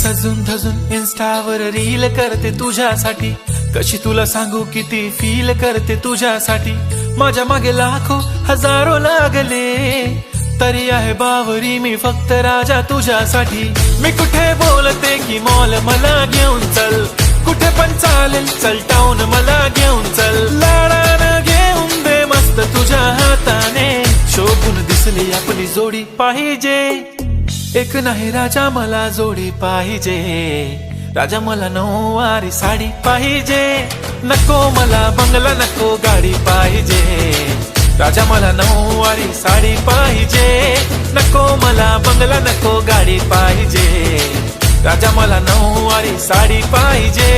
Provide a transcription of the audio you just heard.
सजून धजून इन्स्टावर reel करते तुझ्यासाठी, कशी तुला सांगू किती फील करते तुझ्यासाठी. माझ्या मागे लाखो हजारो लागले, तरी आहे बावरी मी फक्त राजा तुझ्यासाठी. मी कुठे बोलते की मॉल मला घेऊन चल, कुठे पण चालेल चल टाऊन मला घेऊन चल. लाडानं घेऊन दे मस्त तुझ्या हाताने, शोभून दिसली आपली जोडी पाहिजे. एक नाही राजा मला जोडी पाहिजे, राजा मला नऊवारी साडी पाहिजे. नको मला बंगला नको गाडी पाहिजे, राजा मला नऊवारी साडी पाहिजे. नको मला बंगला नको गाडी पाहिजे, राजा मला नऊवारी साडी पाहिजे.